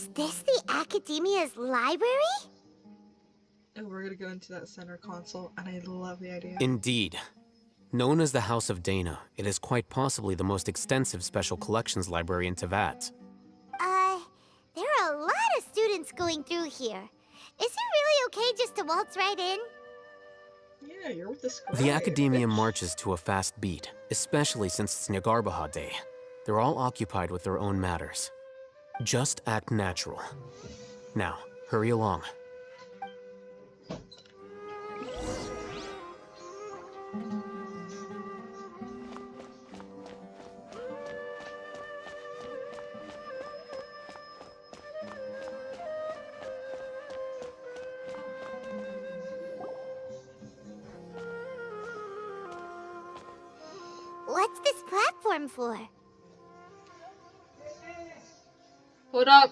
Is this the Academia's library? And we're gonna go into that center console, and I love the idea. Indeed. Known as the House of Dana, it is quite possibly the most extensive special collections library in Teyvat. There are a lot of students going through here. Is it really okay just to waltz right in? Yeah, you're with the squad. The Academia marches to a fast beat, especially since it's Nyagarbaha Day. They're all occupied with their own matters. Just act natural. Now, hurry along. What's this platform for? Hold up.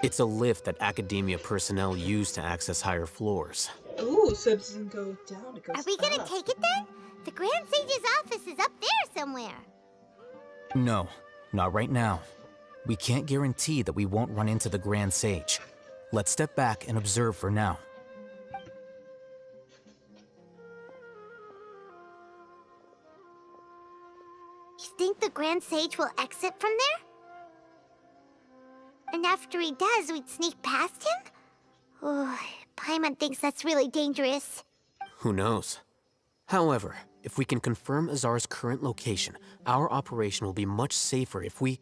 It's a lift that Academia personnel use to access higher floors. Ooh, so it doesn't go down, it goes Are we gonna up. take it then? The Grand Sage's office is up there somewhere. No, not right now. We can't guarantee that we won't run into the Grand Sage. Let's step back and observe for now. You think the Grand Sage will exit from there? And after he does, we'd sneak past him? Oh, Paimon thinks that's really dangerous. Who knows? However, if we can confirm Azar's current location, our operation will be much safer if we...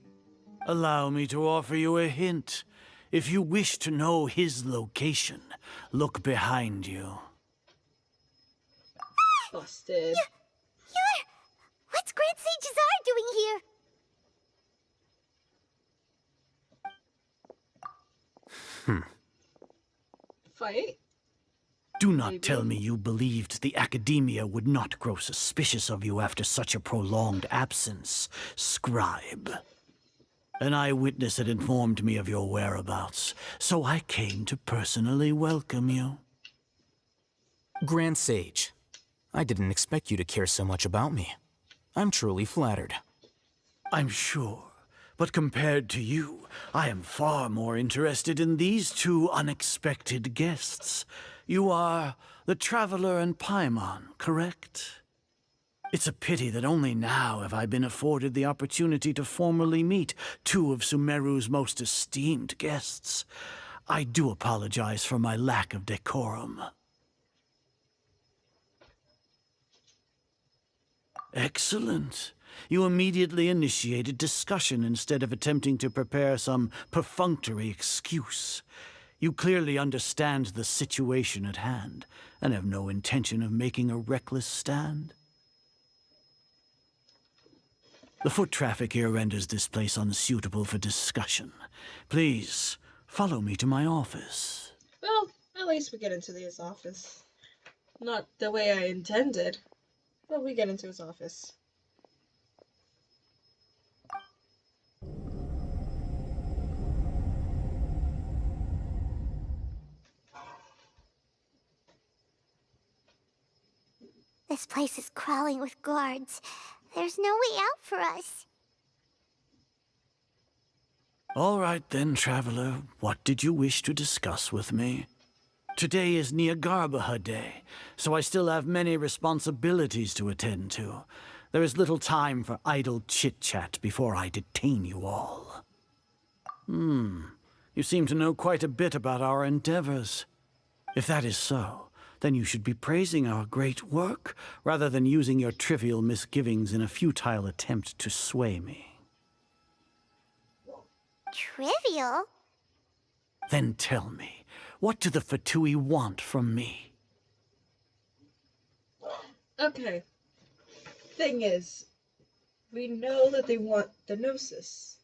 Allow me to offer you a hint. If you wish to know his location, look behind you. Busted. What's Grand Sage Azar doing here? Fight? Do not Maybe. tell me you believed the Academia would not grow suspicious of you after such a prolonged absence, scribe. An eyewitness had informed me of your whereabouts, so I came to personally welcome you. Grand Sage, I didn't expect you to care so much about me. I'm truly flattered. I'm sure, but compared to you, I am far more interested in these two unexpected guests. You are the Traveler and Paimon, correct? It's a pity that only now have I been afforded the opportunity to formally meet two of Sumeru's most esteemed guests. I do apologize for my lack of decorum. Excellent. You immediately initiated discussion instead of attempting to prepare some perfunctory excuse. You clearly understand the situation at hand, and have no intention of making a reckless stand. The foot traffic here renders this place unsuitable for discussion. Please, follow me to my office. Well, at least we get into his office. Not the way I intended, but we get into his office. This place is crawling with guards. There's no way out for us. All right then, Traveler. What did you wish to discuss with me? Today is Nyagarbaha Day, so I still have many responsibilities to attend to. There is little time for idle chit-chat before I detain you all. You seem to know quite a bit about our endeavors. If that is so, Then you should be praising our great work, rather than using your trivial misgivings in a futile attempt to sway me. Trivial? Then tell me, what do the Fatui want from me? Okay. Thing is, we know that they want the Gnosis.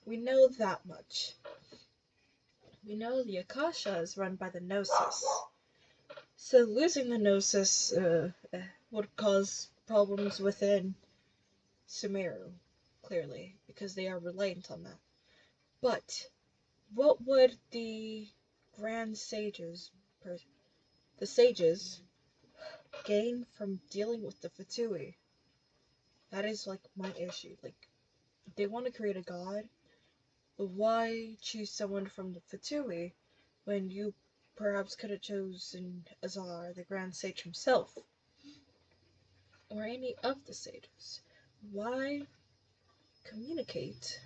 We know that much. We know the Akasha is run by the Gnosis. So losing the Gnosis would cause problems within Sumeru, clearly, because they are reliant on that. But what would the Grand Sages, the Sages, gain from dealing with the Fatui? That is like my issue. Like, they want to create a god, but why choose someone from the Fatui when you perhaps could have chosen Azar, the Grand Sage himself, or any of the sages? Why communicate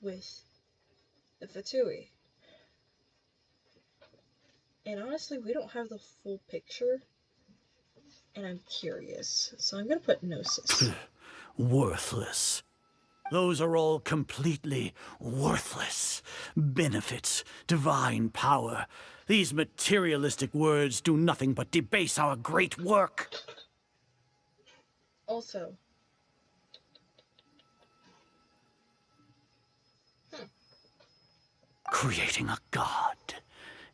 with the Fatui? And honestly, we don't have the full picture, and I'm curious, so I'm gonna put Gnosis. Worthless. Those are all completely worthless. Benefits, divine power. These materialistic words do nothing but debase our great work. Also, Creating a god.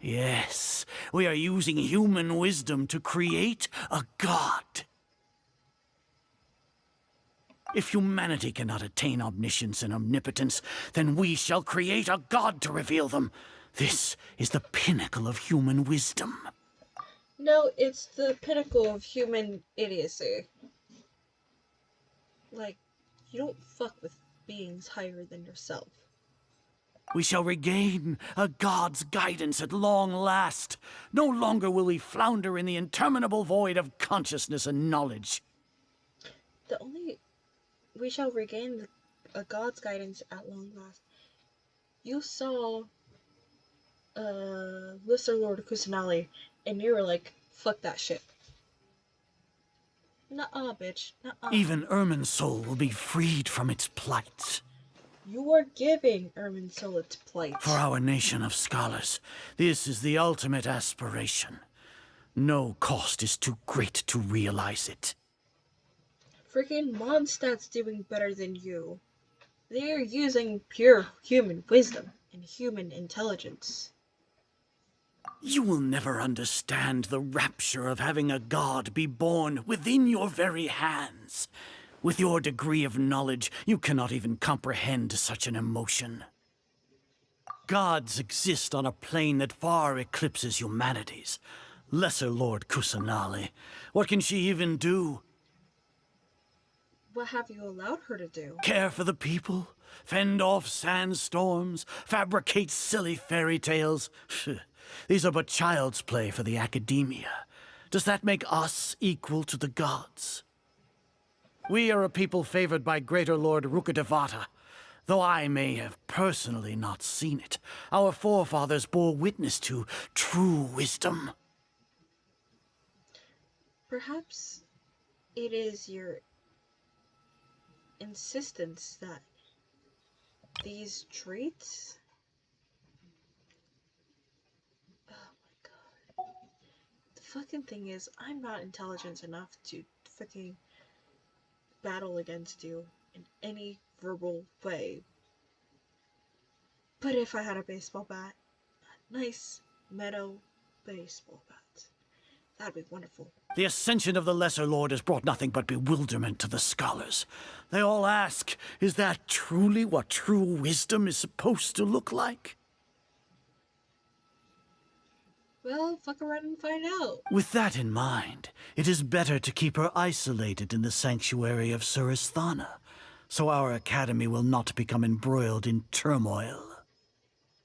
Yes, we are using human wisdom to create a god. If humanity cannot attain omniscience and omnipotence, then we shall create a god to reveal them. This is the pinnacle of human wisdom. no, it's the pinnacle of human idiocy. Like, you don't fuck with beings higher than yourself. We shall regain a god's guidance at long last. No longer will we flounder in the interminable void of consciousness and knowledge. We shall regain a god's guidance at long last. You saw, Lesser Lord Kusanali, and you were like, fuck that shit. Nuh-uh, bitch. Nuh-uh. Even Irminsul will be freed from its plight. You are giving Irminsul its plight. For our nation of scholars, this is the ultimate aspiration. No cost is too great to realize it. Freaking Mondstadt's doing better than you. They're using pure human wisdom and human intelligence. You will never understand the rapture of having a god be born within your very hands. With your degree of knowledge, you cannot even comprehend such an emotion. Gods exist on a plane that far eclipses humanity's. Lesser Lord Kusanali, what can she even do? What have you allowed her to do? Care for the people? Fend off sandstorms? Fabricate silly fairy tales? These are but child's play for the academia. Does that make us equal to the gods? We are a people favored by Greater Lord Rukadevata. Though I may have personally not seen it, our forefathers bore witness to true wisdom. Perhaps it is your insistence that these traits... Oh my god. The fucking thing is, I'm not intelligent enough to fucking battle against you in any verbal way. But if I had a baseball bat, a nice meadow baseball bat, that'd be wonderful. The ascension of the Lesser Lord has brought nothing but bewilderment to the scholars. They all ask, is that truly what true wisdom is supposed to look like? Well, fuck around and find out. With that in mind, it is better to keep her isolated in the sanctuary of Suristhana, so our academy will not become embroiled in turmoil.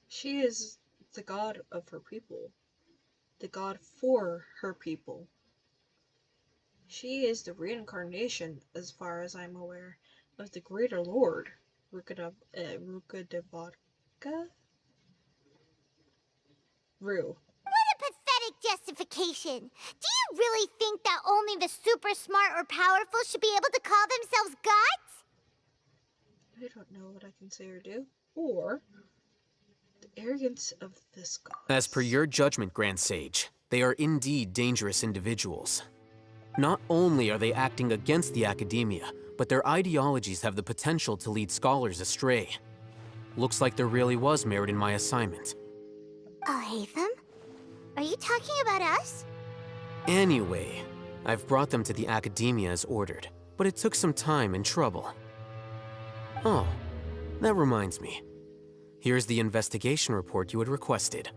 She is the god of her people. The god for her people. She is the reincarnation, as far as I'm aware, of the Greater Lord, Rukadevata? Rue. What a pathetic justification. Do you really think that only the super smart or powerful should be able to call themselves gods? I don't know what I can say or do. Or the arrogance of this god. As per your judgment, Grand Sage, they are indeed dangerous individuals. Not only are they acting against the academia, but their ideologies have the potential to lead scholars astray. Looks like there really was merit in my assignment. Oh, Hatham? Are you talking about us? Anyway, I've brought them to the academia as ordered, but it took some time and trouble. Oh, that reminds me. Here's the investigation report you had requested.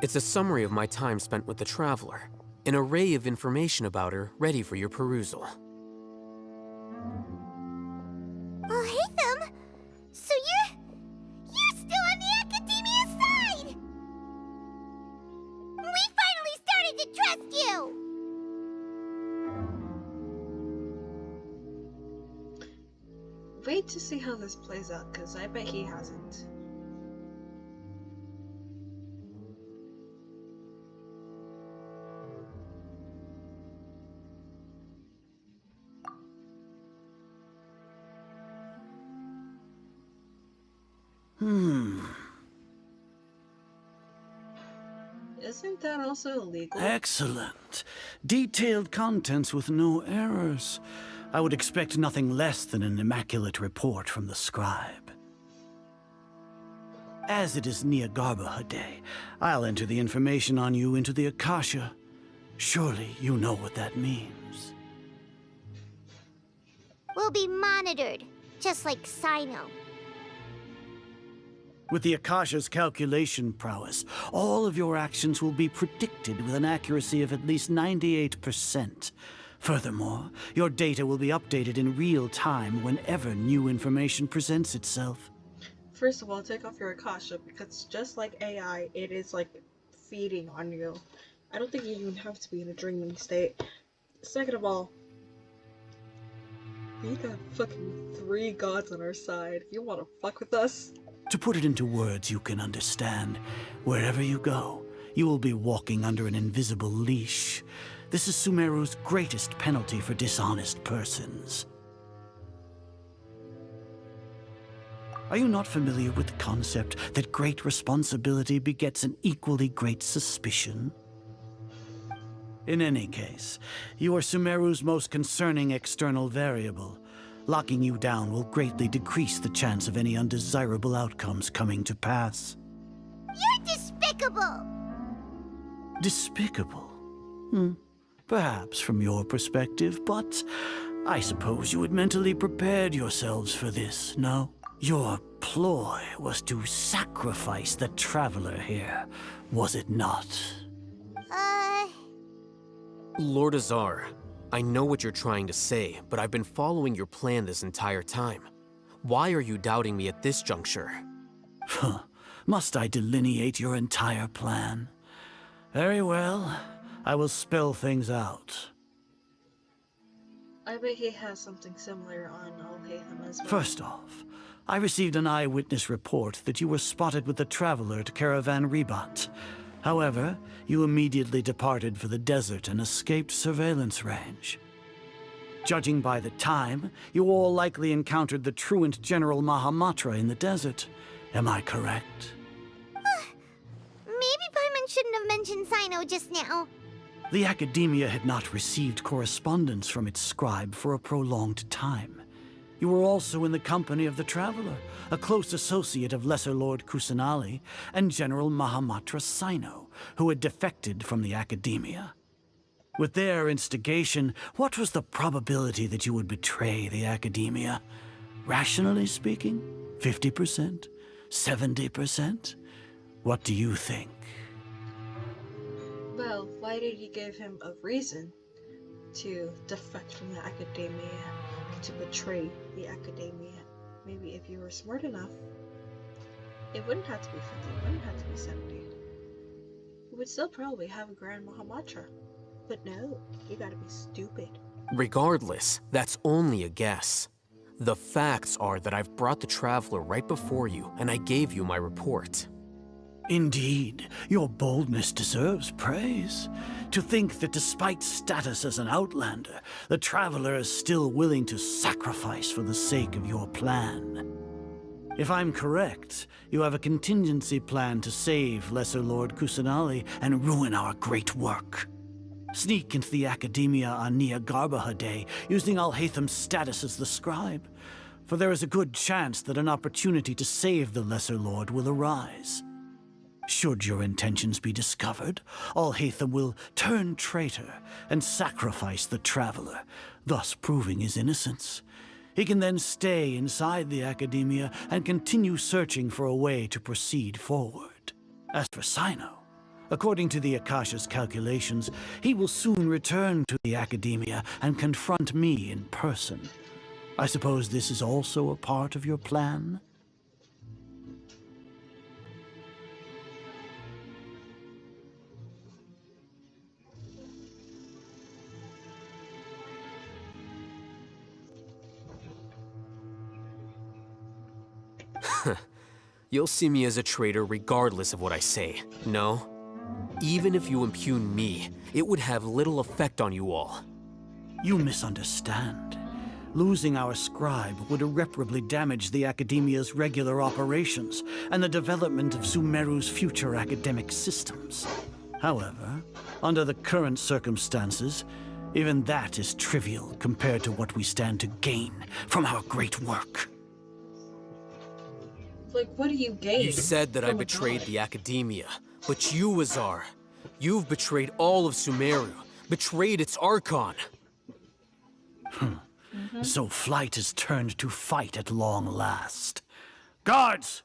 It's a summary of my time spent with the Traveler, an array of information about her ready for your perusal. Oh, Hatham! So you're still on the academia side! We finally started to trust you! Wait to see how this plays out, because I bet he hasn't. Isn't that also illegal? Excellent. Detailed contents with no errors. I would expect nothing less than an immaculate report from the scribe. As it is Niagarbaha Day, I'll enter the information on you into the Akasha. Surely you know what that means. We'll be monitored, just like Sino. With the Akasha's calculation prowess, all of your actions will be predicted with an accuracy of at least 98%. Furthermore, your data will be updated in real time whenever new information presents itself. First of all, take off your Akasha, because just like AI, it is like feeding on you. I don't think you even have to be in a dreaming state. Second of all, we got fucking 3 gods on our side. You wanna fuck with us? To put it into words you can understand, wherever you go, you will be walking under an invisible leash. This is Sumeru's greatest penalty for dishonest persons. Are you not familiar with the concept that great responsibility begets an equally great suspicion? In any case, you are Sumeru's most concerning external variable. Locking you down will greatly decrease the chance of any undesirable outcomes coming to pass. You're despicable! Despicable? Perhaps from your perspective, but I suppose you had mentally prepared yourselves for this, no? Your ploy was to sacrifice the Traveler here, was it not? Lord Azar, I know what you're trying to say, but I've been following your plan this entire time. Why are you doubting me at this juncture? Must I delineate your entire plan? Very well. I will spell things out. I bet he has something similar on Al-Haytham as well. First off, I received an eyewitness report that you were spotted with the Traveler to Caravan Ribat. However, you immediately departed for the desert and escaped surveillance range. Judging by the time, you all likely encountered the truant General Mahamatra in the desert. Am I correct? Maybe Paimon shouldn't have mentioned Sino just now. The Academia had not received correspondence from its scribe for a prolonged time. You were also in the company of the Traveler, a close associate of Lesser Lord Kusanali and General Mahamatra Sino, who had defected from the Academia. With their instigation, what was the probability that you would betray the Academia? Rationally speaking, 50%? 70%? What do you think? Well, why did you give him a reason to defect from the Academia, to betray the Academia? Maybe if you were smart enough, it wouldn't have to be 50, it wouldn't have to be 70. You would still probably have a Grand Mahamatra. But no, you gotta be stupid. Regardless, that's only a guess. The facts are that I've brought the Traveler right before you, and I gave you my report. Indeed, your boldness deserves praise. To think that despite status as an outlander, the Traveler is still willing to sacrifice for the sake of your plan. If I'm correct, you have a contingency plan to save Lesser Lord Kusanali and ruin our great work. Sneak into the Academia on Nia Garbaha Day, using Alhaitham's status as the scribe, for there is a good chance that an opportunity to save the Lesser Lord will arise. Should your intentions be discovered, Alhaitham will turn traitor and sacrifice the Traveler, thus proving his innocence. He can then stay inside the Academia and continue searching for a way to proceed forward. As for Sino, according to the Akasha's calculations, he will soon return to the Academia and confront me in person. I suppose this is also a part of your plan? You'll see me as a traitor regardless of what I say, no? Even if you impugn me, it would have little effect on you all. You misunderstand. Losing our scribe would irreparably damage the Academia's regular operations and the development of Sumeru's future academic systems. However, under the current circumstances, even that is trivial compared to what we stand to gain from our great work. Like, what do you gain? You said that I betrayed the Academia, but you, Azar, you've betrayed all of Sumeru, betrayed its Archon. So flight is turned to fight at long last. Guards!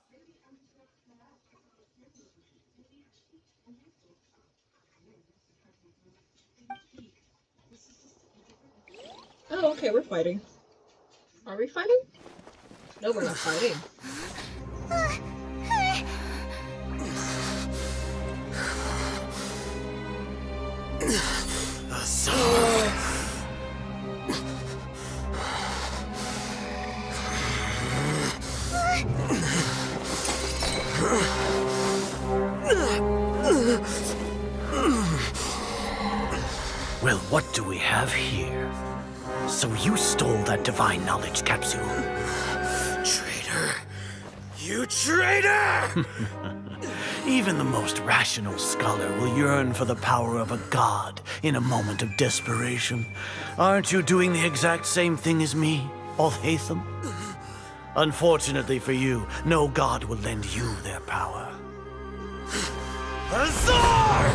Oh, okay, we're fighting. Are we fighting? No, we're not fighting. Well, what do we have here? So you stole that divine knowledge capsule. Traitor! You traitor! Even the most rational scholar will yearn for the power of a god in a moment of desperation. Aren't you doing the exact same thing as me, Alhaitham? Unfortunately for you, no god will lend you their power. Azar!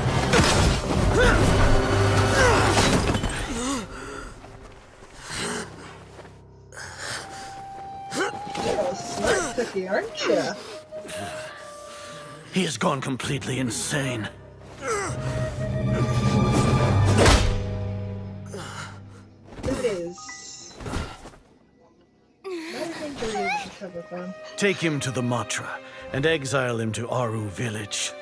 You're a smart cookie, aren't you? He has gone completely insane. It is. I think we're able to cover from. Take him to the Matra and exile him to Aru village.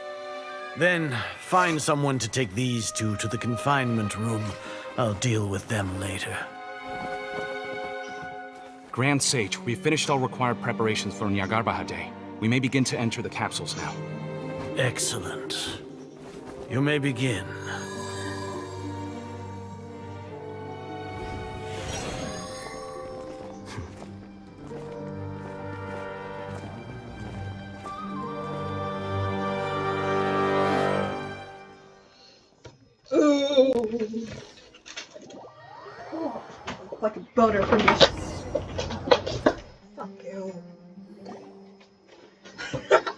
Then find someone to take these two to the confinement room. I'll deal with them later. Grand Sage, we've finished all required preparations for Nyagarbha Day. We may begin to enter the capsules now. Excellent. You may begin. Ooh. Oh, like a boner for me. Fuck you. Don't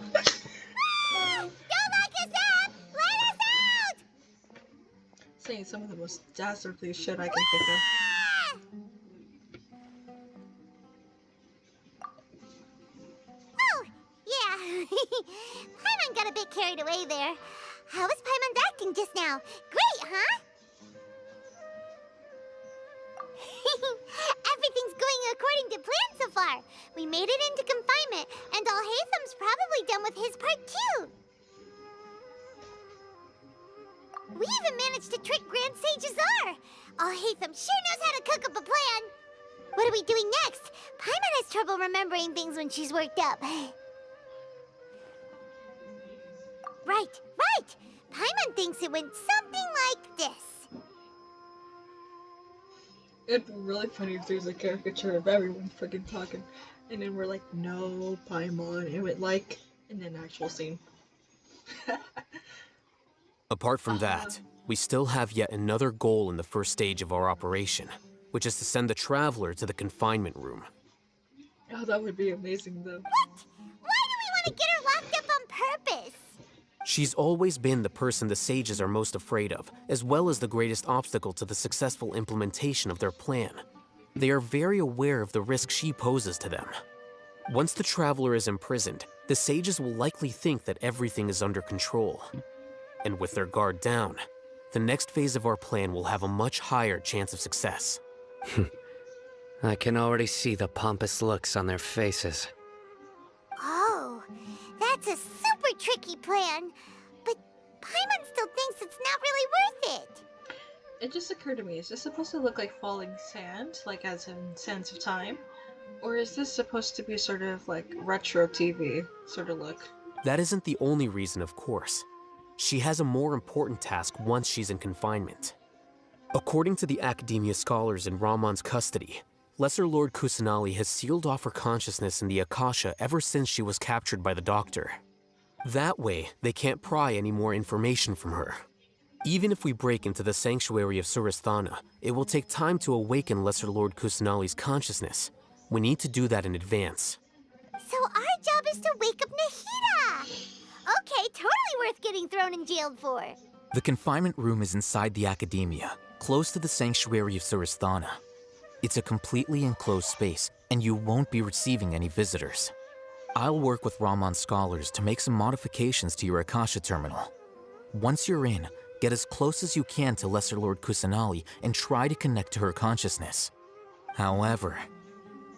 lock us up! Let us out! Saying some of the most dastardly shit I can think of. Ah! Oh, yeah. Paimon got a bit carried away there. How was Paimon acting just now? Great, huh? Everything's going according to plan so far. We made it into confinement, and Alhaitham's probably done with his part too. We even managed to trick Grand Sage Azar. Alhaitham sure knows how to cook up a plan. What are we doing next? Paimon has trouble remembering things when she's worked up. Right! Paimon thinks it went something like this. It'd be really funny if there's a caricature of everyone freaking talking, and then we're like, no, Paimon, it went like, and then actual scene. Apart from that, we still have yet another goal in the first stage of our operation, which is to send the Traveler to the confinement room. Oh, that would be amazing though. What? Why do we want to get her locked up on purpose? She's always been the person the sages are most afraid of, as well as the greatest obstacle to the successful implementation of their plan. They are very aware of the risk she poses to them. Once the Traveler is imprisoned, the sages will likely think that everything is under control. And with their guard down, the next phase of our plan will have a much higher chance of success. I can already see the pompous looks on their faces. Oh, that's a super tricky plan. But Paimon still thinks it's not really worth it. It just occurred to me, is this supposed to look like falling sand, like as in Sands of Time? Or is this supposed to be sort of like retro TV sort of look? That isn't the only reason, of course. She has a more important task once she's in confinement. According to the Academia scholars in Ramon's custody, Lesser Lord Kusanali has sealed off her consciousness in the Akasha ever since she was captured by the Doctor. That way, they can't pry any more information from her. Even if we break into the sanctuary of Suristhana, it will take time to awaken Lesser Lord Kusanali's consciousness. We need to do that in advance. So our job is to wake up Nahida! Okay, totally worth getting thrown in jail for. The confinement room is inside the Academia, close to the sanctuary of Suristhana. It's a completely enclosed space, and you won't be receiving any visitors. I'll work with Ramon's scholars to make some modifications to your Akasha terminal. Once you're in, get as close as you can to Lesser Lord Kusanali and try to connect to her consciousness. However,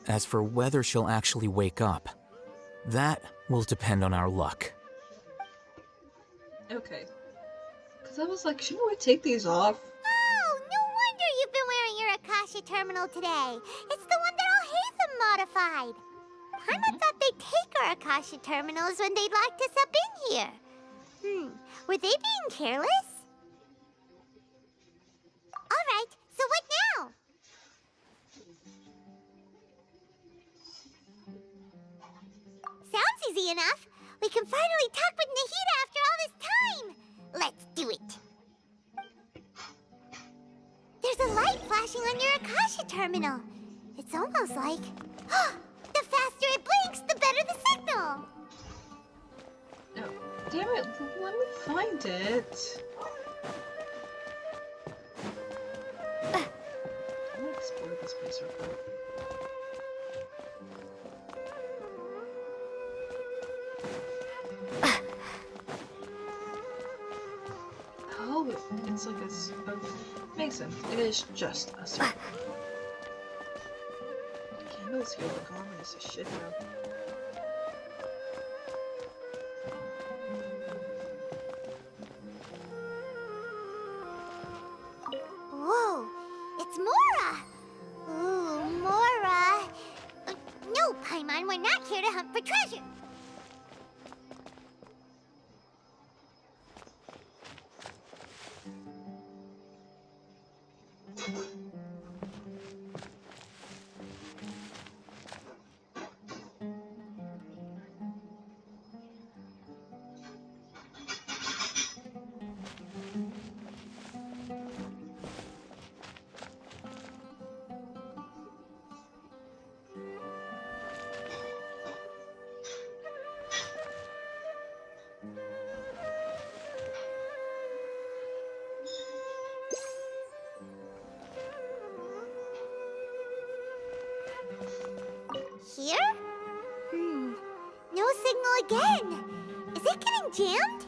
as for whether she'll actually wake up, that will depend on our luck. Okay. Because I was like, shouldn't we take these off? Oh, no wonder you've been wearing your Akasha terminal today. It's the one that all Hatham modified. Paimon thought they'd take our Akasha terminals when they locked us up in here. Were they being careless? Alright, so what now? Sounds easy enough. We can finally talk with Nahida after all this time. Let's do it. There's a light flashing on your Akasha terminal. It's almost like... the faster it blinks, the better the signal. Oh, damn it, let me find it. I'm gonna explore this place real quick. Oh, it's like a makes sense. It is just a circle. The candles here look ominous as shit now. Whoa, it's Mora! Ooh, Mora! No, Paimon, we're not here to hunt for treasure. Here? No signal again. Is it getting jammed?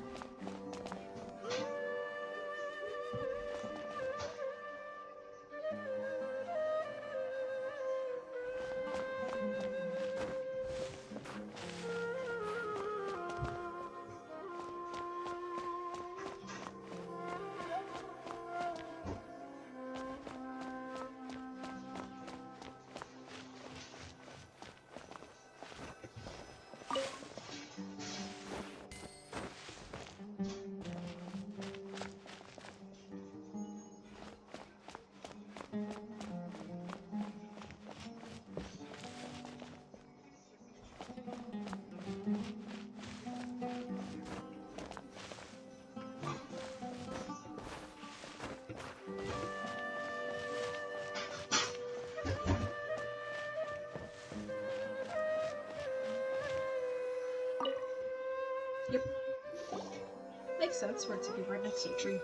makes sense for it to be right next to the tree.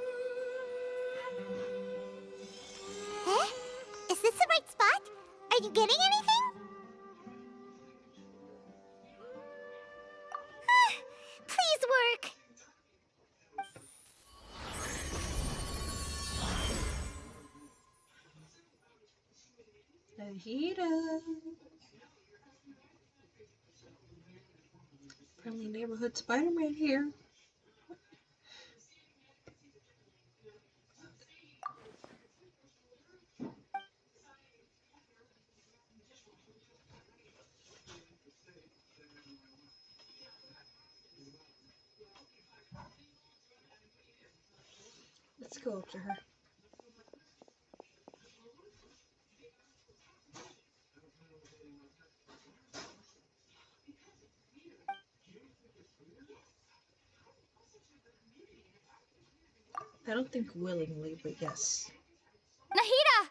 Huh? Is this the right spot? Are you getting anything? Please work. Nahida! Friendly neighborhood Spider-Man here. Let's go up to her. I don't think willingly, but yes. Nahida!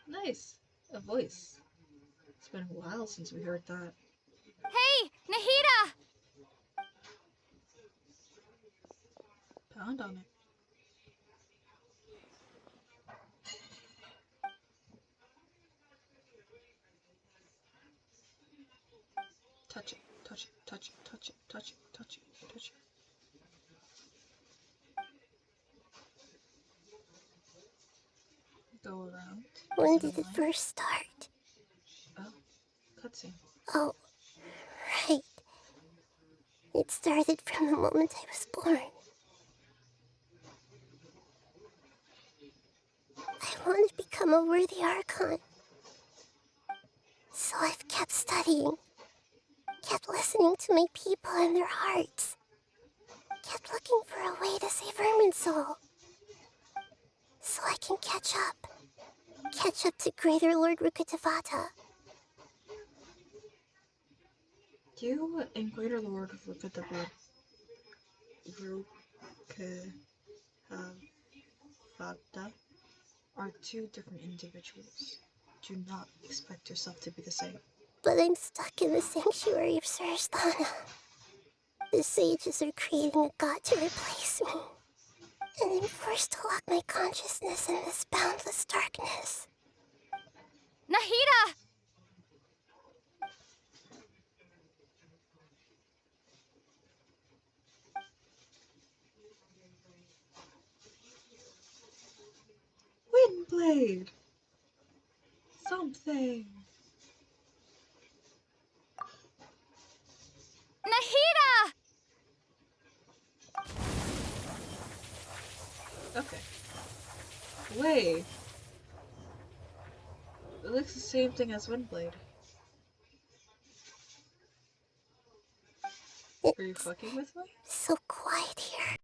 Nice. A voice. It's been a while since we heard that. Hey, Nahida! Pound on it. Touch it, touch it, touch it, touch it, touch it, touch it, touch it. Go around. When Is did a it line? first start? Oh, cutscene. Oh, right. It started from the moment I was born. I want to become a worthy Archon. So I've kept studying, kept listening to my people and their hearts, kept looking for a way to save Irminsul. So I can catch up to Greater Lord Rukkhadevata. You and Greater Lord Rukkhadevata are two different individuals. Do not expect yourself to be the same. But I'm stuck in the sanctuary of Surasthana. The sages are creating a god to replace me. And I'm forced to lock my consciousness in this boundless darkness. Nahida! Windblade! Something! Nahida! Okay. Wait. It looks the same thing as Windblade. Are you fucking with me? So quiet here.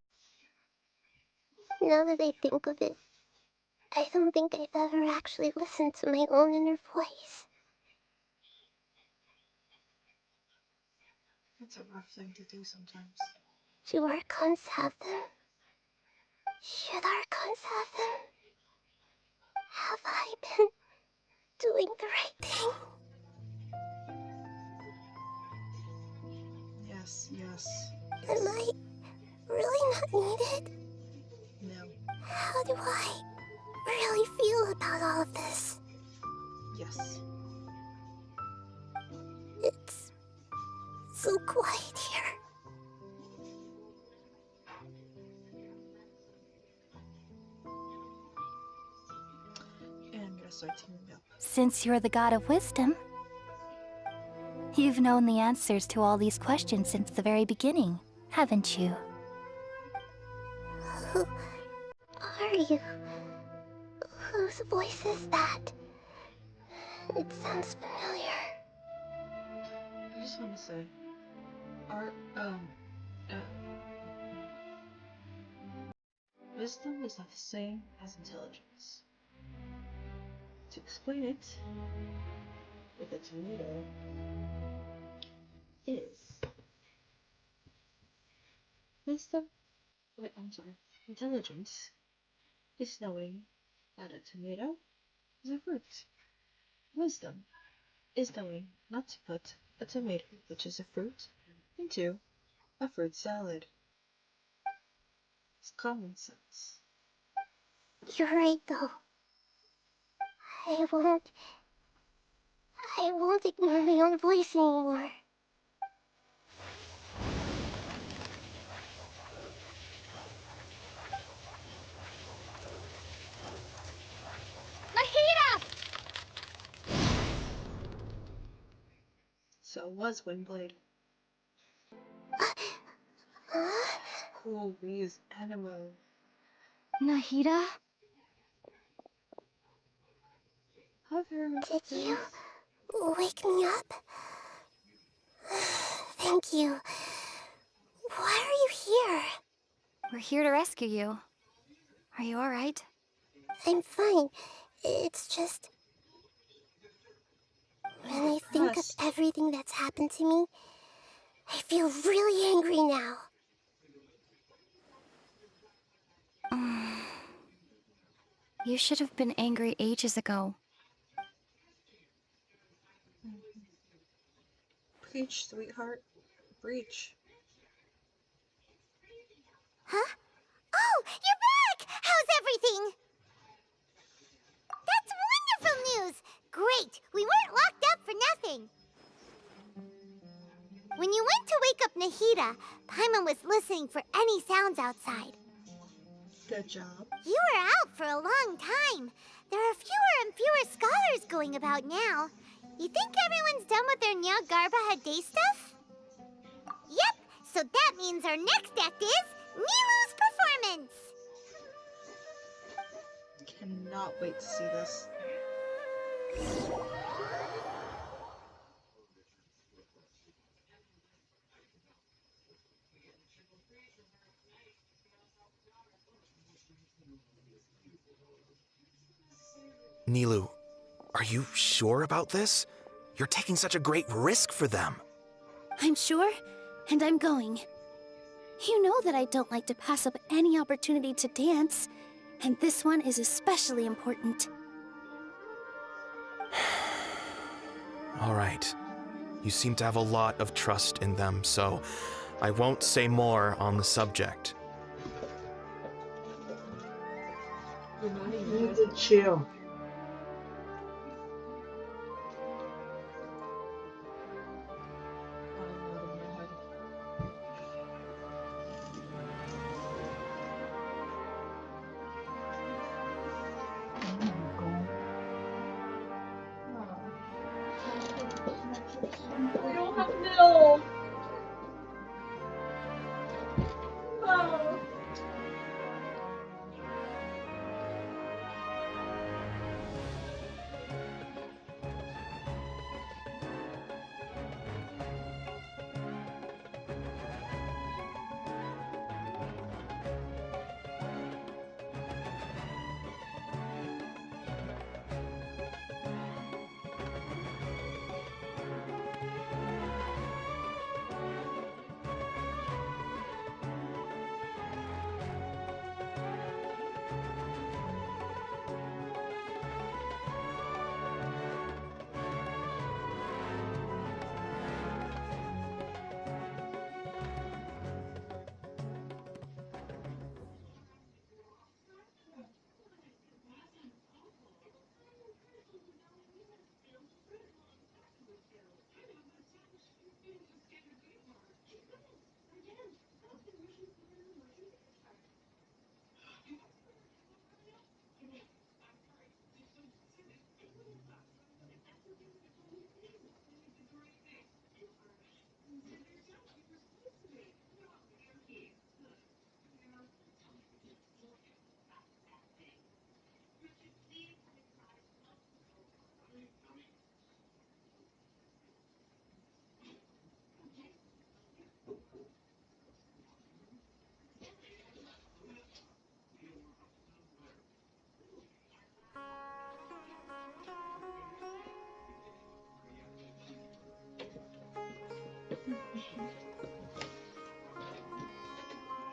Now that I think of it, I don't think I've ever actually listened to my own inner voice. It's a rough thing to do sometimes. Do Archons have them? Should Archons have them? Have I been doing the right thing? Yes, yes. Am I really not needed? No. How do I really feel about all of this? Yes. It's so quiet here. And I'm gonna start teaming up. Since you're the god of wisdom, you've known the answers to all these questions since the very beginning, haven't you? Who are you? Whose voice is that? It sounds familiar. I just want to say, wisdom is not the same as intelligence. To explain it, with a tomato, is wisdom. Wait, I'm sorry. Intelligence is knowing that a tomato is a fruit. Wisdom is knowing not to put a tomato, which is a fruit, into a fruit salad. It's common sense. You're right, though. I won't ignore my own voice anymore. Nahida! So it was Windblade. Cool bees animal. Nahida? Other Did you things. wake me up? Thank you. Why are you here? We're here to rescue you. Are you alright? I'm fine. It's just... when I think of Yes. everything that's happened to me, I feel really angry now. You should have been angry ages ago. Preach, sweetheart. Preach. Huh? Oh, you're back! How's everything? That's wonderful news! Great! We weren't locked up for nothing! When you went to wake up Nahida, Paimon was listening for any sounds outside. Good job. You were out for a long time. There are fewer and fewer scholars going about now. You think everyone's done with their Nya Garbaha Day stuff? Yep, so that means our next act is Nilu's performance! Cannot wait to see this. Nilu, are you sure about this? You're taking such a great risk for them. I'm sure, and I'm going. You know that I don't like to pass up any opportunity to dance, and this one is especially important. All right. You seem to have a lot of trust in them, so I won't say more on the subject. You need to chill. We don't have milk. Oh.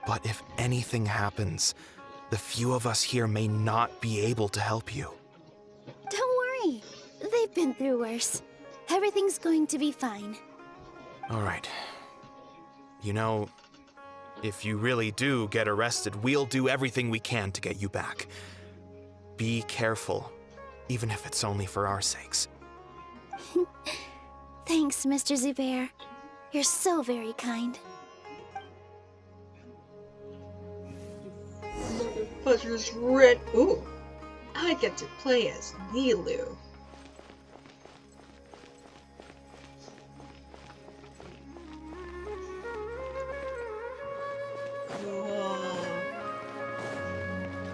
But if anything happens, the few of us here may not be able to help you. Don't worry. They've been through worse. Everything's going to be fine. All right. You know, If you really do get arrested, we'll do everything we can to get you back. Be careful, even if it's only for our sakes. Thanks, Mr. Zubair. You're so very kind. Pleasure's red. Ooh, I get to play as Nilu.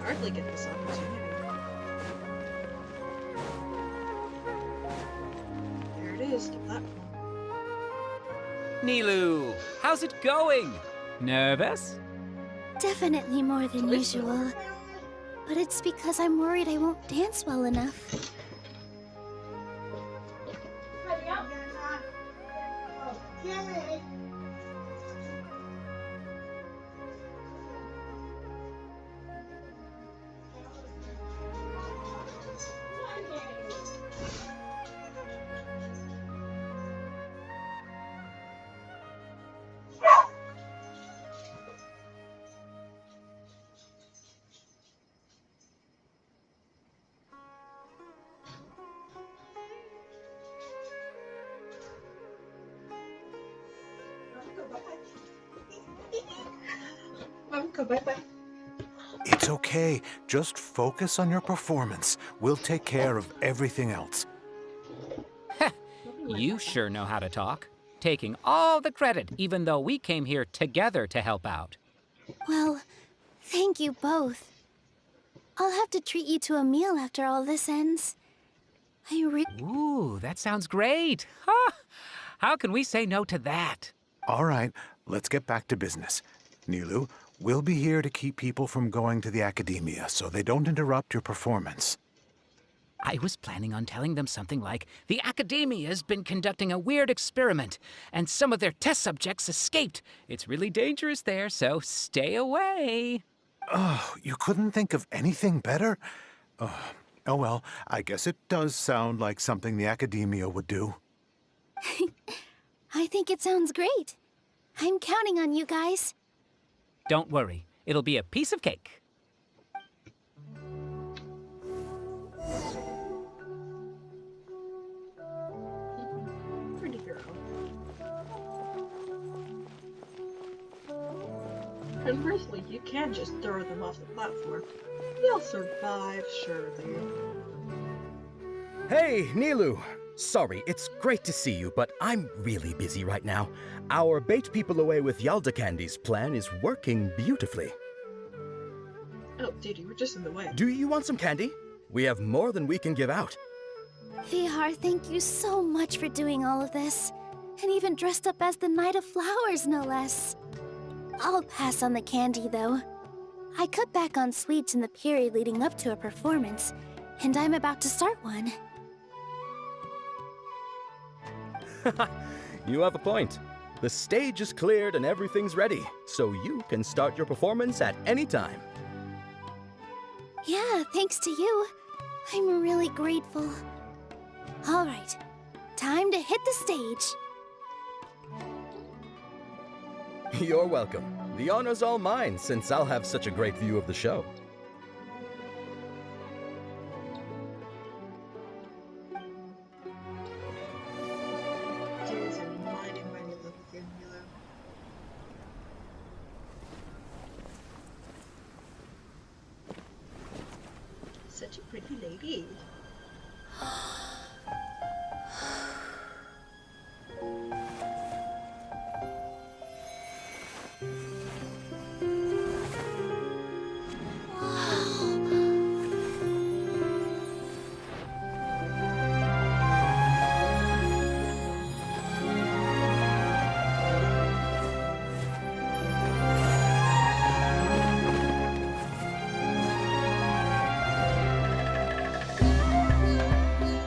Hardly get this opportunity. There it is, the platform. Nilu, how's it going? Nervous? Definitely more than usual. But it's because I'm worried I won't dance well enough. Bye-bye. It's okay. Just focus on your performance. We'll take care of everything else. You sure know how to talk. Taking all the credit, even though we came here together to help out. Well, thank you both. I'll have to treat you to a meal after all this ends. Ooh, that sounds great. Ha! How can we say no to that? All right, let's get back to business. Nilu, we'll be here to keep people from going to the academia so they don't interrupt your performance. I was planning on telling them something like, the Academia's been conducting a weird experiment, and some of their test subjects escaped. It's really dangerous there, so stay away. Oh, you couldn't think of anything better? Oh well, I guess it does sound like something the Academia would do. I think it sounds great. I'm counting on you guys. Don't worry, it'll be a piece of cake. Pretty girl. Conversely, you can just throw them off the platform. They'll survive, surely. Hey, Nilu! Sorry, it's great to see you, but I'm really busy right now. Our Bait People Away with Yalda Candies plan is working beautifully. Oh, dude, you were just in the way. Do you want some candy? We have more than we can give out. Vihar, thank you so much for doing all of this. And even dressed up as the Knight of Flowers, no less. I'll pass on the candy, though. I cut back on sweets in the period leading up to a performance, and I'm about to start one. You have a point. The stage is cleared and everything's ready, so you can start your performance at any time. Yeah, thanks to you. I'm really grateful. All right, time to hit the stage. You're welcome. The honor's all mine, since I'll have such a great view of the show. Dudes are mighty little thing, Milo. Such a pretty lady.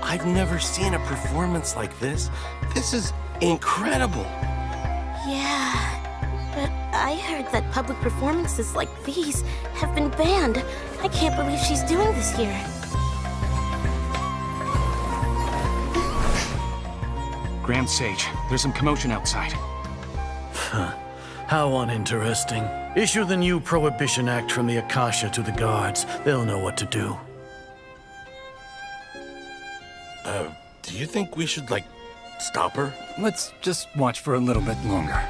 I've never seen a performance like this. This is incredible. Yeah, but I heard that public performances like these have been banned. I can't believe she's doing this here. Grand Sage, there's some commotion outside. How uninteresting. Issue the new Prohibition Act from the Akasha to the guards. They'll know what to do. Do you think we should, like, stop her? Let's just watch for a little bit longer.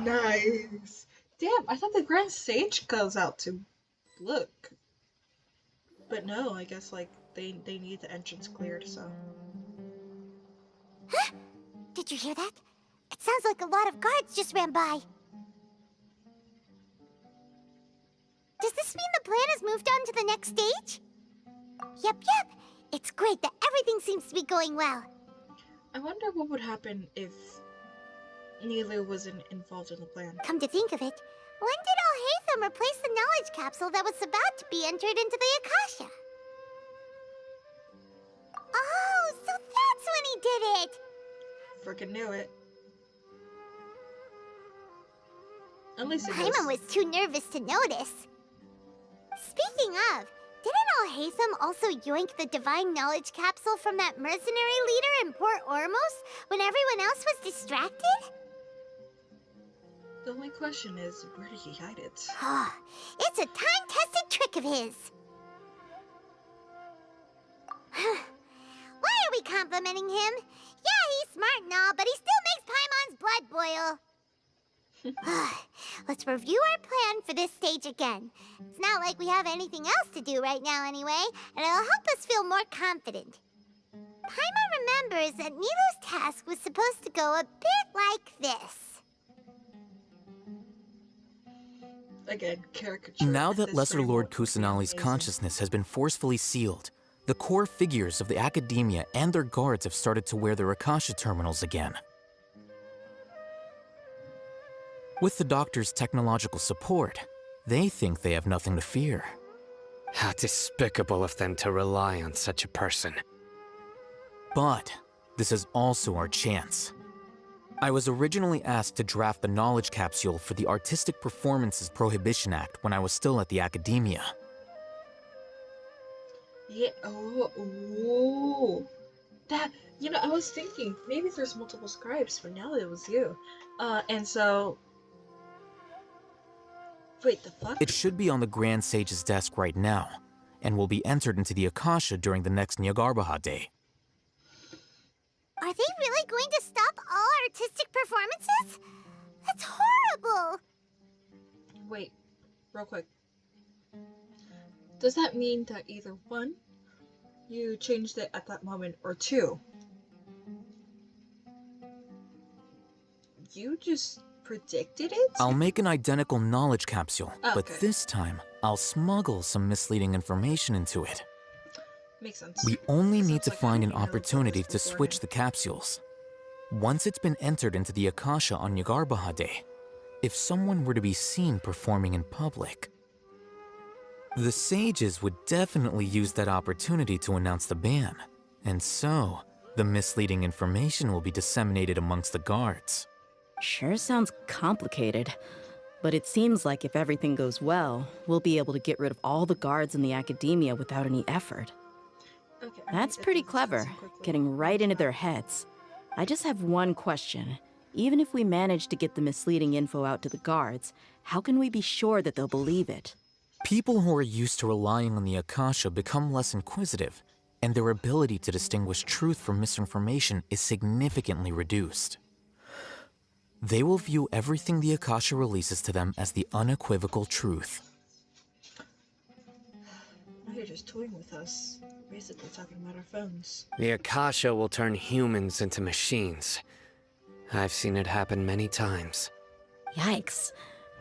Nice. Damn, I thought the Grand Sage goes out to look. But no, I guess like they need the entrance cleared, so. Huh? Did you hear that? It sounds like a lot of guards just ran by. Does this mean the plan has moved on to the next stage? Yep. It's great that everything seems to be going well. I wonder what would happen if Nilu wasn't involved in the plan. Come to think of it, when did Alhaitham replace the knowledge capsule that was about to be entered into the Akasha? Oh, so that's when he did it! Frickin' knew it. At least it Paimon was too nervous to notice. Speaking of, didn't Alhaitham also yoink the divine knowledge capsule from that mercenary leader in Port Ormos when everyone else was distracted? The only question is, where did he hide it? It's a time-tested trick of his. Why are we complimenting him? Yeah, he's smart and all, but he still makes Paimon's blood boil. Let's review our plan for this stage again. It's not like we have anything else to do right now anyway, and it'll help us feel more confident. Paimon remembers that Nilu's task was supposed to go a bit like this. Again, caricature. Now that Lesser Lord Kusanali's consciousness has been forcefully sealed, the core figures of the Academia and their guards have started to wear their Akasha terminals again. With the Doctor's technological support, they think they have nothing to fear. How despicable of them to rely on such a person. But this is also our chance. I was originally asked to draft the knowledge capsule for the Artistic Performances Prohibition Act when I was still at the Academia. Yeah, oh. That, you know, I was thinking, maybe there's multiple scribes, but now it was you. And so... Wait, the fuck? It should be on the Grand Sage's desk right now, and will be entered into the Akasha during the next Nyagarbaha Day. Are they really going to stop all artistic performances? That's horrible! Wait, real quick. Does that mean that either one, you changed it at that moment, or two, you just predicted it? I'll make an identical knowledge capsule, but Okay. this time, I'll smuggle some misleading information into it. Makes sense. We only need to find an opportunity to switch the capsules. Once it's been entered into the Akasha on Nyagarbaha Day, if someone were to be seen performing in public, the sages would definitely use that opportunity to announce the ban, and so the misleading information will be disseminated amongst the guards. Sure sounds complicated, but it seems like if everything goes well, we'll be able to get rid of all the guards in the Academia without any effort. Okay, That's pretty clever, getting right into their heads. I just have one question. Even if we manage to get the misleading info out to the guards, how can we be sure that they'll believe it? People who are used to relying on the Akasha become less inquisitive, and their ability to distinguish truth from misinformation is significantly reduced. They will view everything the Akasha releases to them as the unequivocal truth. Now you're just toying with us. Basically talking about our phones. The Akasha will turn humans into machines. I've seen it happen many times. Yikes.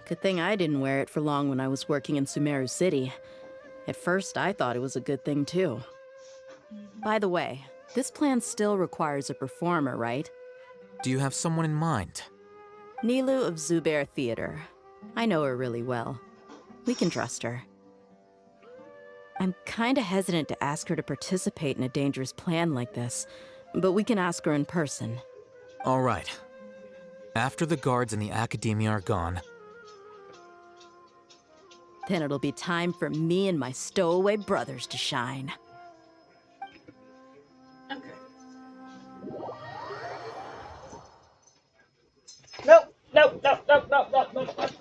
Good thing I didn't wear it for long when I was working in Sumeru City. At first, I thought it was a good thing, too. By the way, this plan still requires a performer, right? Do you have someone in mind? Nilu of Zubair Theater. I know her really well. We can trust her. I'm kinda hesitant to ask her to participate in a dangerous plan like this, but we can ask her in person. All right. After the guards and the Academia are gone, then it'll be time for me and my stowaway brothers to shine. Okay. Nope, nope, nope, nope, nope, nope, nope, nope,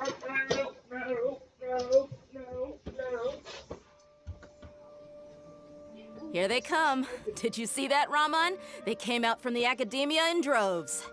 nope, no, no, no, no. Here they come. Did you see that, Raman? They came out from the Academia in droves.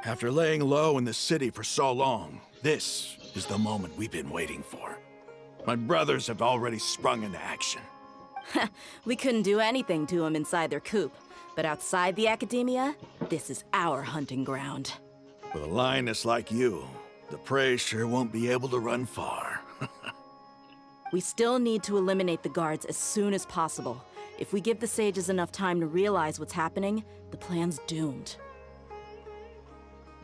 After laying low in the city for so long, this is the moment we've been waiting for. My brothers have already sprung into action. We couldn't do anything to them inside their coop, but outside the Academia, this is our hunting ground. With a lioness like you, the prey sure won't be able to run far. We still need to eliminate the guards as soon as possible. If we give the sages enough time to realize what's happening, the plan's doomed.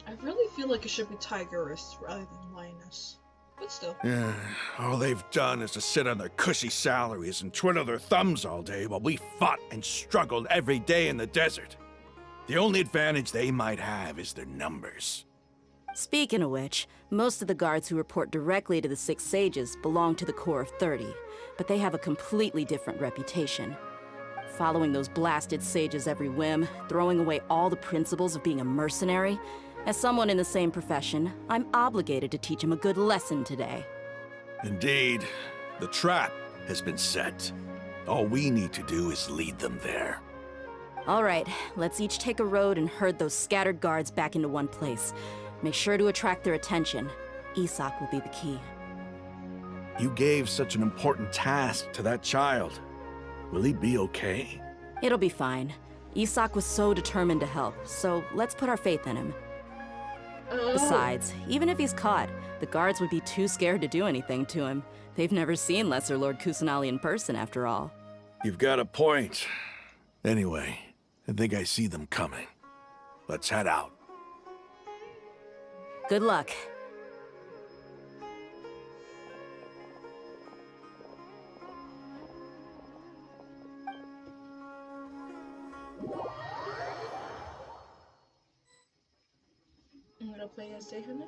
I really feel like it should be Tigerist rather than Lioness. But still. Yeah, all they've done is to sit on their cushy salaries and twiddle their thumbs all day while we fought and struggled every day in the desert. The only advantage they might have is their numbers. Speaking of which, most of the guards who report directly to the Six Sages belong to the Corps of 30, but they have a completely different reputation. Following those blasted sages every whim, throwing away all the principles of being a mercenary. As someone in the same profession, I'm obligated to teach him a good lesson today. Indeed, the trap has been set. All we need to do is lead them there. All right, let's each take a road and herd those scattered guards back into one place. Make sure to attract their attention. Isak will be the key. You gave such an important task to that child. Will he be okay? It'll be fine. Isak was so determined to help, so let's put our faith in him. Besides, even if he's caught, The guards would be too scared to do anything to him. They've never seen Lesser Lord Kusanali in person, after all. You've got a point. Anyway, I think I see them coming. Let's head out. Good luck. I'm gonna play as Dayhunter.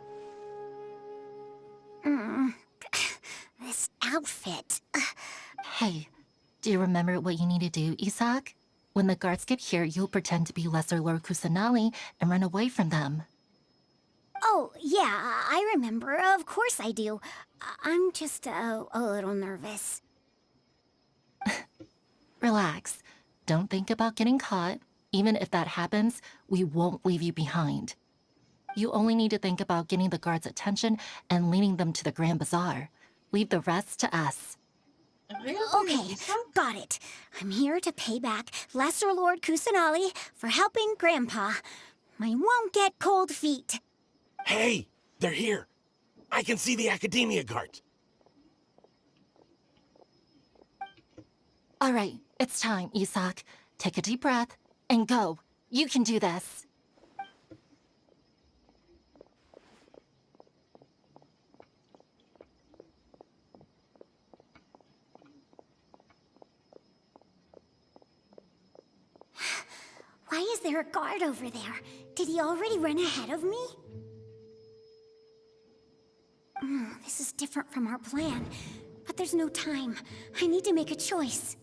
This outfit. Hey, do you remember what you need to do, Isak? When the guards get here, you'll pretend to be Lesser Lord Kusanali and run away from them. Oh, yeah, I remember. Of course I do. I'm just a little nervous. Relax. Don't think about getting caught. Even if that happens, we won't leave you behind. You only need to think about getting the guards' attention and leading them to the Grand Bazaar. Leave the rest to us. Okay, got it. I'm here to pay back Lesser Lord Kusanali for helping Grandpa. I won't get cold feet. Hey, they're here. I can see the Academia guards. All right, it's time, Isak. Take a deep breath and go. You can do this. Why is there a guard over there? Did he already run ahead of me? This is different from our plan, but there's no time. I need to make a choice.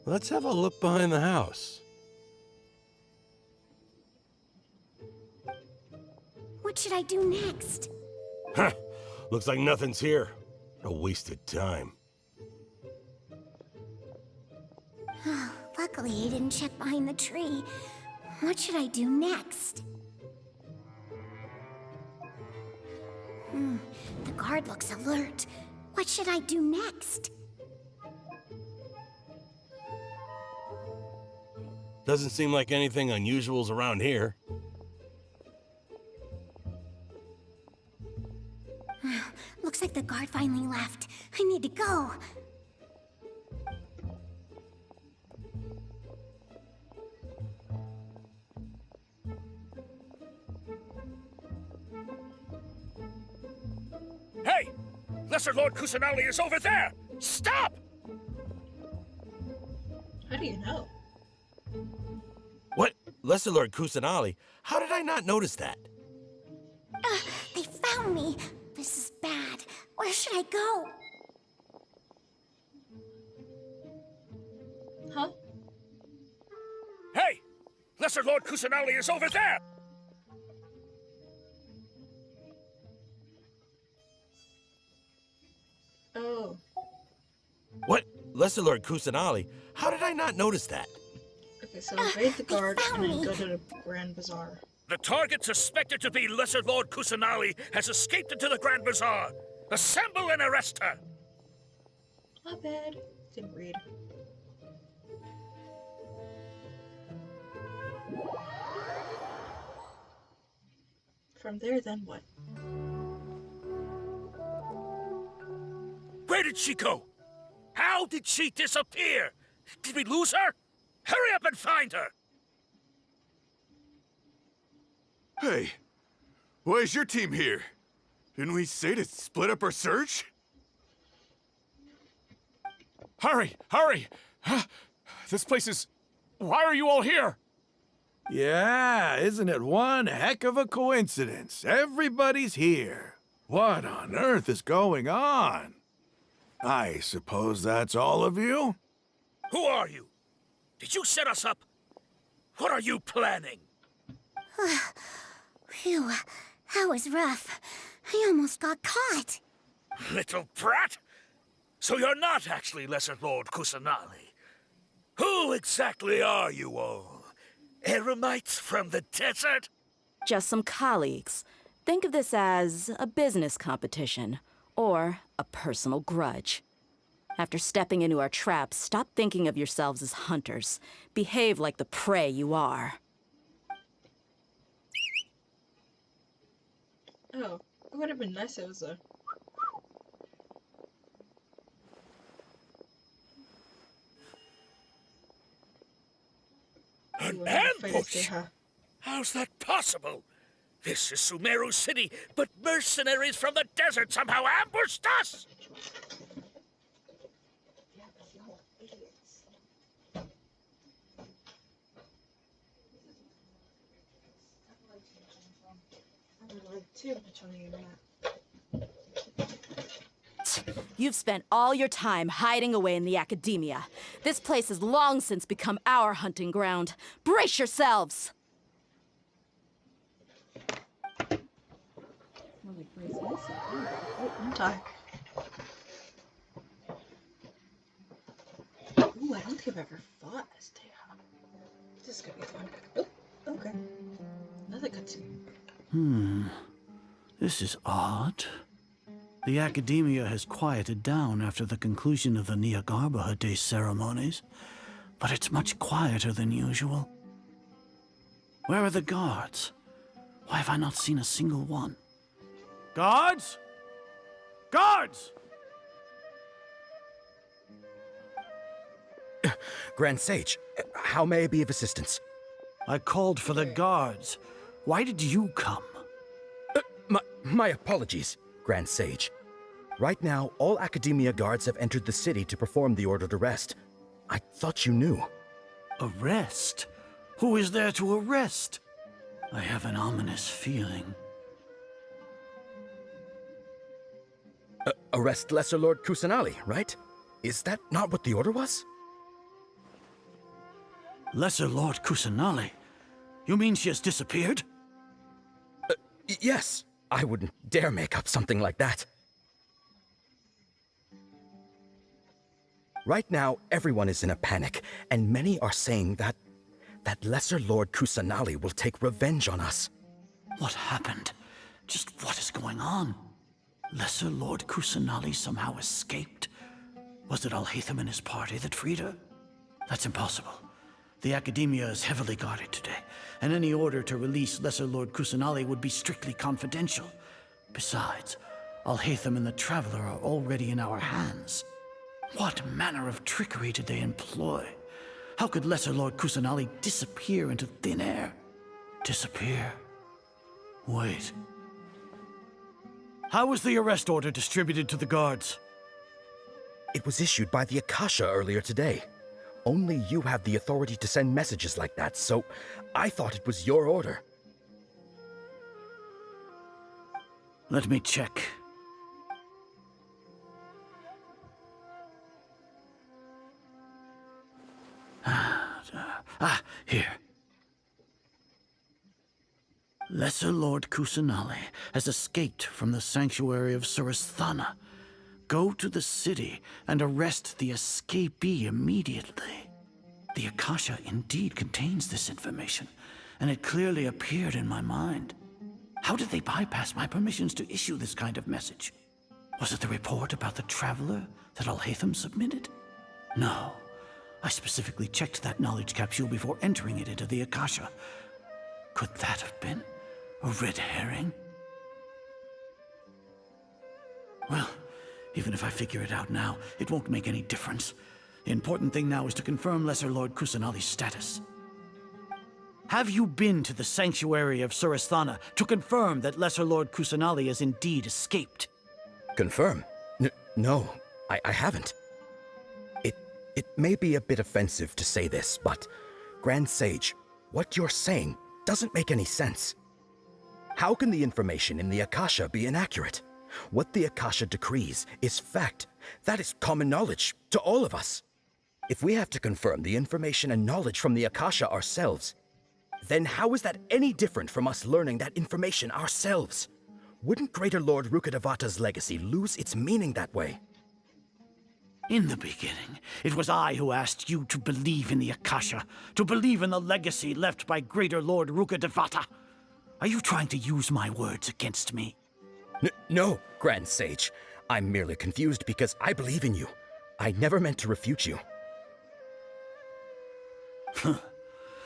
Let's have a look behind the house. What should I do next? Huh. Looks like nothing's here. A wasted time. Luckily, I didn't check behind the tree. What should I do next? The guard looks alert. What should I do next? Doesn't seem like anything unusual's around here. Looks like the guard finally left. I need to go. Hey! Lesser Lord Kusanali is over there! Stop! How do you know? What? Lesser Lord Kusanali? How did I not notice that? They found me. This is bad. Where should I go? Huh? Hey! Lesser Lord Kusanali is over there! Oh. What? Lesser Lord Kusanali? How did I not notice that? Okay, so evade the guard and then go to the Grand Bazaar. The target suspected to be Lesser Lord Kusanali has escaped into the Grand Bazaar. Assemble and arrest her! Not bad. Didn't read. From there, then what? Where did she go? How did she disappear? Did we lose her? Hurry up and find her! Hey, why is your team here? Didn't we say to split up our search? Hurry! Hurry! This place is... Why are you all here? Yeah, isn't it one heck of a coincidence? Everybody's here. What on earth is going on? I suppose that's all of you? Who are you? Did you set us up? What are you planning? Phew, that was rough. I almost got caught. Little brat! So you're not actually Lesser Lord Kusanali. Who exactly are you all? Eremites from the desert? Just some colleagues. Think of this as a business competition. or a personal grudge. After stepping into our traps, stop thinking of yourselves as hunters. Behave like the prey you are. Oh, it would have been nice if it was a... An ambush? How's that possible? This is Sumeru City, but mercenaries from the desert somehow ambushed us! You've spent all your time hiding away in the academia. This place has long since become our hunting ground. Brace yourselves! Die. Ooh, I don't think I've ever fought as Teja. This is gonna be fun. Oh, okay. Another cutscene. This is odd. The academia has quieted down after the conclusion of the Nyagarbha Day ceremonies, but it's much quieter than usual. Where are the guards? Why have I not seen a single one? Guards? Guards! Grand Sage, how may I be of assistance? I called for the guards. Why did you come? My apologies, Grand Sage. Right now, all Academia guards have entered the city to perform the ordered arrest. I thought you knew. Arrest? Who is there to arrest? I have an ominous feeling. Arrest Lesser Lord Kusanali, right? Is that not what the order was? Lesser Lord Kusanali? You mean she has disappeared? Yes. I wouldn't dare make up something like that. Right now, everyone is in a panic, and many are saying that Lesser Lord Kusanali will take revenge on us. What happened? Just what is going on? Lesser Lord Kusanali somehow escaped? Was it Alhaitham and his party that freed her? That's impossible. The Academia is heavily guarded today, and any order to release Lesser Lord Kusanali would be strictly confidential. Besides, Alhaitham and the Traveler are already in our hands. What manner of trickery did they employ? How could Lesser Lord Kusanali disappear into thin air? Disappear? Wait. How was the arrest order distributed to the guards? It was issued by the Akasha earlier today. Only you have the authority to send messages like that, so I thought it was your order. Let me check. Here. Lesser Lord Kusanali has escaped from the sanctuary of Suristhana. Go to the city and arrest the escapee immediately. The Akasha indeed contains this information, and it clearly appeared in my mind. How did they bypass my permissions to issue this kind of message? Was it the report about the Traveler that Alhaitham submitted? No. I specifically checked that knowledge capsule before entering it into the Akasha. Could that have been a red herring? Well, even if I figure it out now, it won't make any difference. The important thing now is to confirm Lesser Lord Kusanali's status. Have you been to the sanctuary of Suristhana to confirm that Lesser Lord Kusanali has indeed escaped? Confirm? No, I haven't. It may be a bit offensive to say this, but Grand Sage, what you're saying doesn't make any sense. How can the information in the Akasha be inaccurate? What the Akasha decrees is fact. That is common knowledge to all of us. If we have to confirm the information and knowledge from the Akasha ourselves, then how is that any different from us learning that information ourselves? Wouldn't Greater Lord Rukkhadevata's legacy lose its meaning that way? In the beginning, it was I who asked you to believe in the Akasha, to believe in the legacy left by Greater Lord Rukkhadevata. Are you trying to use my words against me? No, Grand Sage. I'm merely confused because I believe in you. I never meant to refute you.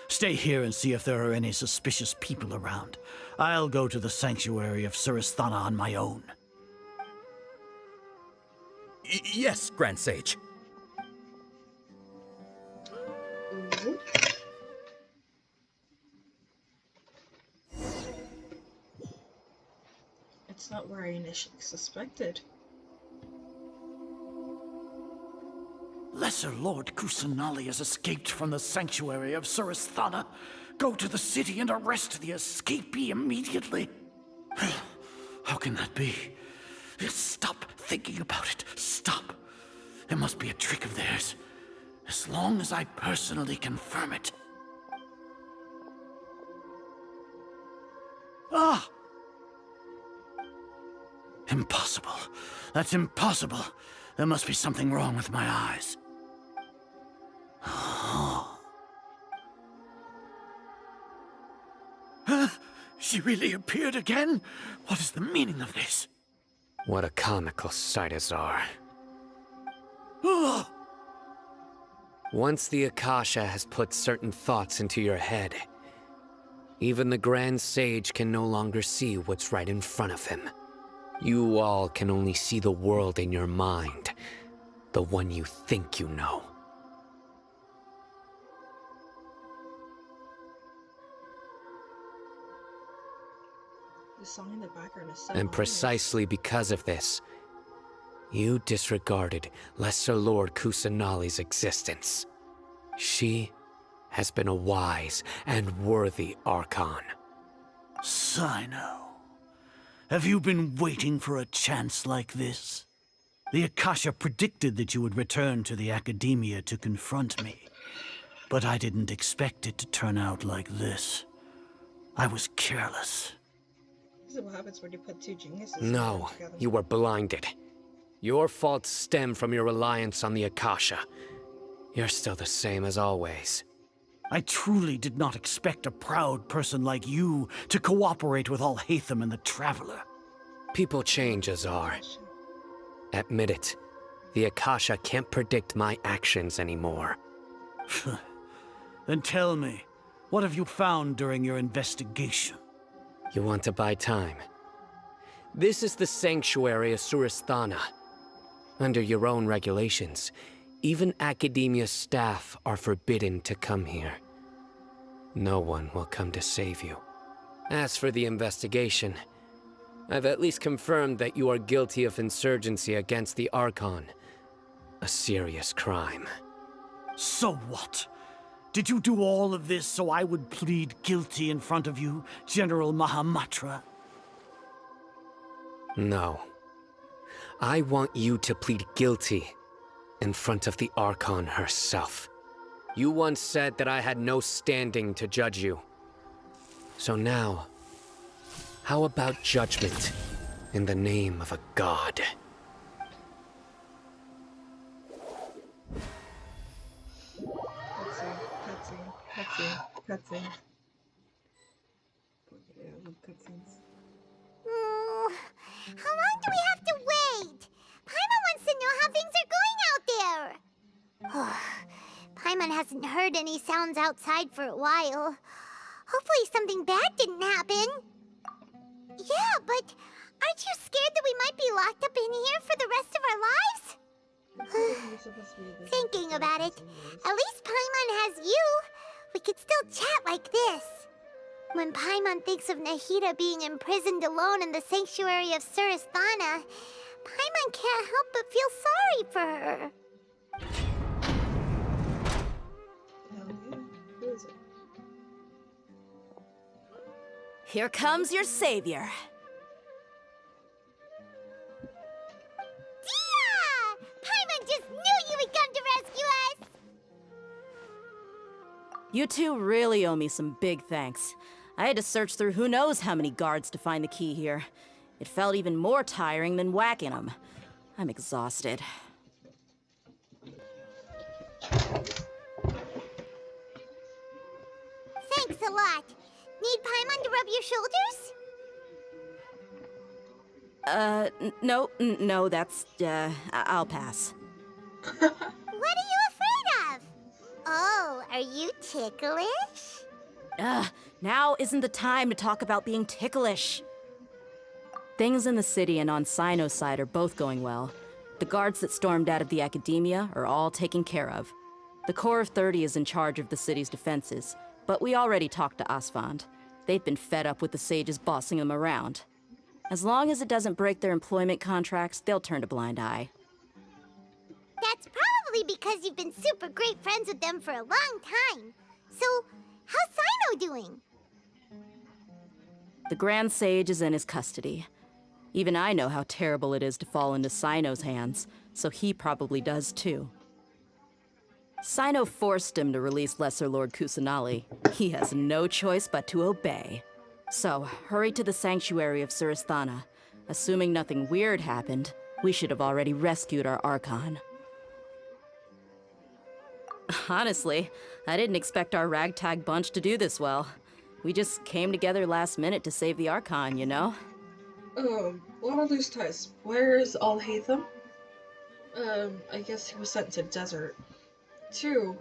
Stay here and see if there are any suspicious people around. I'll go to the sanctuary of Suristhana on my own. Yes, Grand Sage. It's not where I initially suspected. Lesser Lord Kusanali has escaped from the sanctuary of Suristhana. Go to the city and arrest the escapee immediately. How can that be? Stop thinking about it. Stop. It must be a trick of theirs. As long as I personally confirm it. Ah! Impossible. That's impossible. There must be something wrong with my eyes. She really appeared again? What is the meaning of this? What a comical sight, Azar. Once the Akasha has put certain thoughts into your head, even the Grand Sage can no longer see what's right in front of him. You all can only see the world in your mind, the one you think you know. The song in the background is so And precisely because of this, you disregarded Lesser Lord Kusanali's existence. She has been a wise and worthy Archon. Sino, have you been waiting for a chance like this? The Akasha predicted that you would return to the Academia to confront me. But I didn't expect it to turn out like this. I was careless. This is what happens when you put two geniuses No, together. you were blinded. Your faults stem from your reliance on the Akasha. You're still the same as always. I truly did not expect a proud person like you to cooperate with Alhaitham and the Traveler. People change, Azar. Admit it. The Akasha can't predict my actions anymore. Then tell me, what have you found during your investigation? You want to buy time? This is the sanctuary of Suristhana. Under your own regulations, even Academia staff are forbidden to come here. No one will come to save you. As for the investigation, I've at least confirmed that you are guilty of insurgency against the Archon. A serious crime. So what? Did you do all of this so I would plead guilty in front of you, General Mahamatra? No. I want you to plead guilty in front of the Archon herself. You once said that I had no standing to judge you. So now, how about judgment in the name of a god? Cutscene. How long do we have to wait? Paimon wants to know how things are going out there. Paimon hasn't heard any sounds outside for a while. Hopefully something bad didn't happen. Yeah, but aren't you scared that we might be locked up in here for the rest of our lives? Thinking about it, at least Paimon has you. We could still chat like this. When Paimon thinks of Nahida being imprisoned alone in the sanctuary of Suristhana, Paimon can't help but feel sorry for her. Who is it? Here comes your savior. Dia! Paimon just knew you would come to rescue us! You two really owe me some big thanks. I had to search through who knows how many guards to find the key here. It felt even more tiring than whacking them. I'm exhausted. Thanks a lot. Need Paimon to rub your shoulders? No, that's, I'll pass. What are you afraid of? Oh, are you ticklish? Now isn't the time to talk about being ticklish. Things in the city and on Sino's side are both going well. The guards that stormed out of the Academia are all taken care of. The Corps of 30 is in charge of the city's defenses, but we already talked to Asfand. They've been fed up with the sages bossing them around. As long as it doesn't break their employment contracts, they'll turn a blind eye. That's probably because you've been super great friends with them for a long time. So, how's Sino doing? The Grand Sage is in his custody. Even I know how terrible it is to fall into Sino's hands, so he probably does too. Sino forced him to release Lesser Lord Kusanali. He has no choice but to obey. So, hurry to the sanctuary of Suristhana. Assuming nothing weird happened, we should have already rescued our Archon. Honestly, I didn't expect our ragtag bunch to do this well. We just came together last minute to save the Archon, you know? Wanna lose ties. Where's Al-Haytham? I guess he was sent to desert. To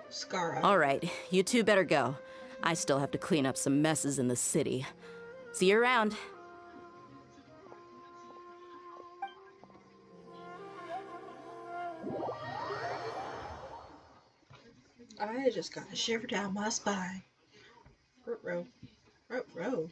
Skara. Alright, you two better go. I still have to clean up some messes in the city. See you around. I just got a shiver down my spine. Ruh-roh. Ruh-roh.